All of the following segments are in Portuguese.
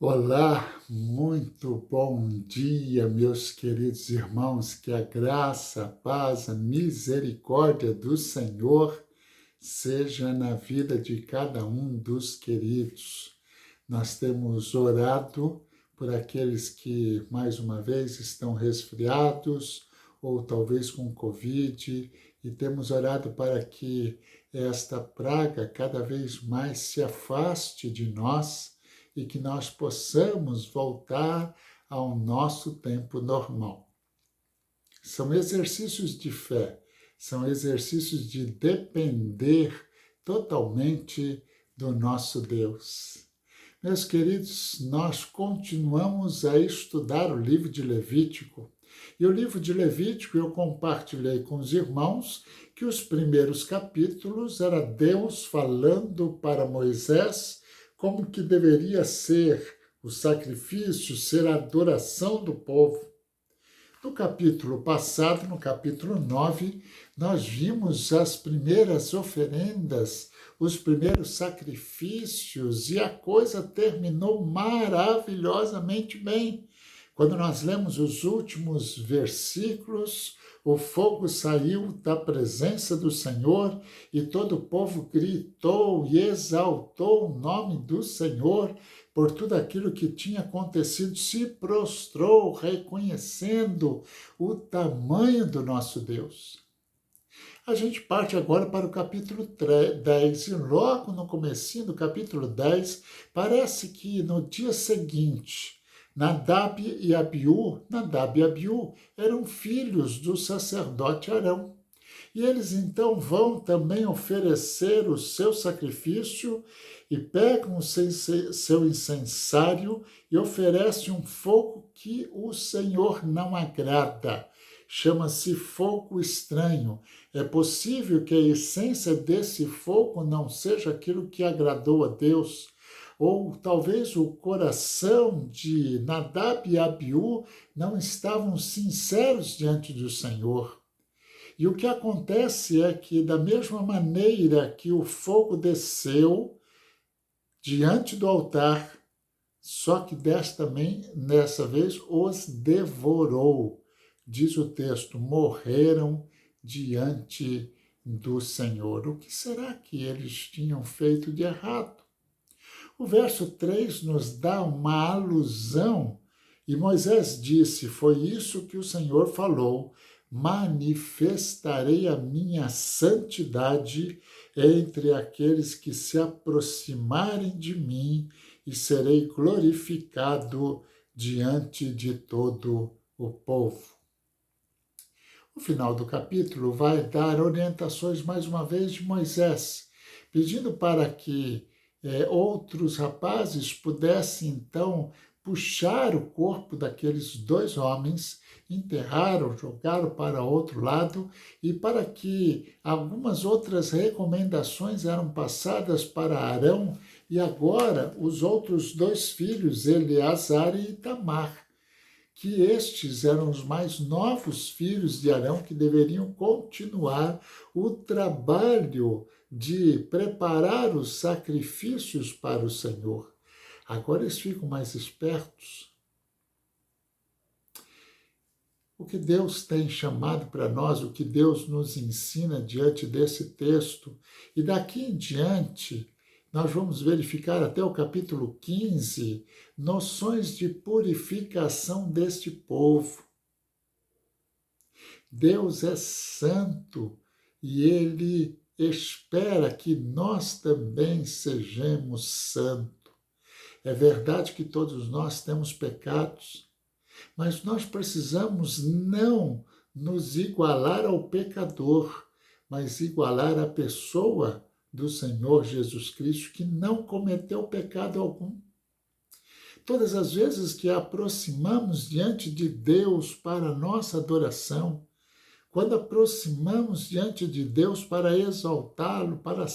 Olá, muito bom dia, meus queridos irmãos, que a graça, a paz, a misericórdia do Senhor seja na vida de cada um dos queridos. Nós temos orado por aqueles que, mais uma vez, estão resfriados ou talvez com Covid, e temos orado para que esta praga cada vez mais se afaste de nós e que nós possamos voltar ao nosso tempo normal. São exercícios de fé, são exercícios de depender totalmente do nosso Deus. Meus queridos, nós continuamos a estudar o livro de Levítico. E o livro de Levítico eu compartilhei com os irmãos que os primeiros capítulos era Deus falando para Moisés como que deveria ser o sacrifício, ser a adoração do povo. No capítulo passado, no capítulo 9, nós vimos as primeiras oferendas, os primeiros sacrifícios, e a coisa terminou maravilhosamente bem. Quando nós lemos os últimos versículos, o fogo saiu da presença do Senhor e todo o povo gritou e exaltou o nome do Senhor por tudo aquilo que tinha acontecido, se prostrou reconhecendo o tamanho do nosso Deus. A gente parte agora para o capítulo 10 e logo no comecinho do capítulo 10, parece que no dia seguinte, Nadab e Abiú eram filhos do sacerdote Arão. E eles então vão também oferecer o seu sacrifício e pegam o seu incensário e oferecem um fogo que o Senhor não agrada. Chama-se fogo estranho. É possível que a essência desse fogo não seja aquilo que agradou a Deus, ou talvez o coração de Nadab e Abiú não estavam sinceros diante do Senhor. E o que acontece é que, da mesma maneira que o fogo desceu diante do altar, só que dessa vez os devorou. Diz o texto, morreram diante do Senhor. O que será que eles tinham feito de errado? O verso 3 nos dá uma alusão, e Moisés disse, foi isso que o Senhor falou, manifestarei a minha santidade entre aqueles que se aproximarem de mim e serei glorificado diante de todo o povo. O final do capítulo vai dar orientações mais uma vez de Moisés, pedindo para que outros rapazes pudessem então puxar o corpo daqueles dois homens, enterraram, jogaram para outro lado, e para que algumas outras recomendações eram passadas para Arão, e agora os outros dois filhos, Eleazar e Itamar, que estes eram os mais novos filhos de Arão, que deveriam continuar o trabalho de preparar os sacrifícios para o Senhor. Agora eles ficam mais espertos. O que Deus tem chamado para nós, o que Deus nos ensina diante desse texto, e daqui em diante, nós vamos verificar até o capítulo 15, noções de purificação deste povo. Deus é santo e Ele espera que nós também sejamos santos. É verdade que todos nós temos pecados, mas nós precisamos não nos igualar ao pecador, mas igualar a pessoa do Senhor Jesus Cristo, que não cometeu pecado algum. Todas as vezes que aproximamos diante de Deus para a nossa adoração, quando aproximamos diante de Deus para exaltá-lo, para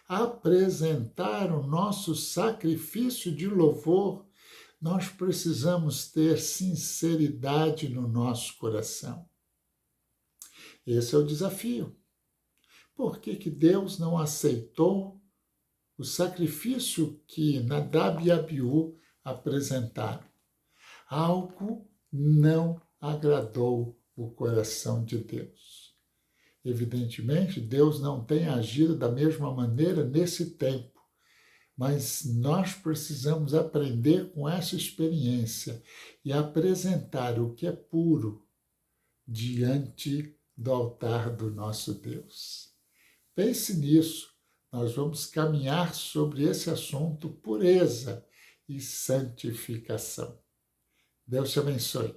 apresentar o nosso sacrifício de louvor, nós precisamos ter sinceridade no nosso coração. Esse é o desafio. Por que Deus não aceitou o sacrifício que Nadab e Abiú apresentaram. Algo não agradou o coração de Deus. Evidentemente, Deus não tem agido da mesma maneira nesse tempo, mas nós precisamos aprender com essa experiência e apresentar o que é puro diante do altar do nosso Deus. Pense nisso, nós vamos caminhar sobre esse assunto, pureza e santificação. Deus te abençoe.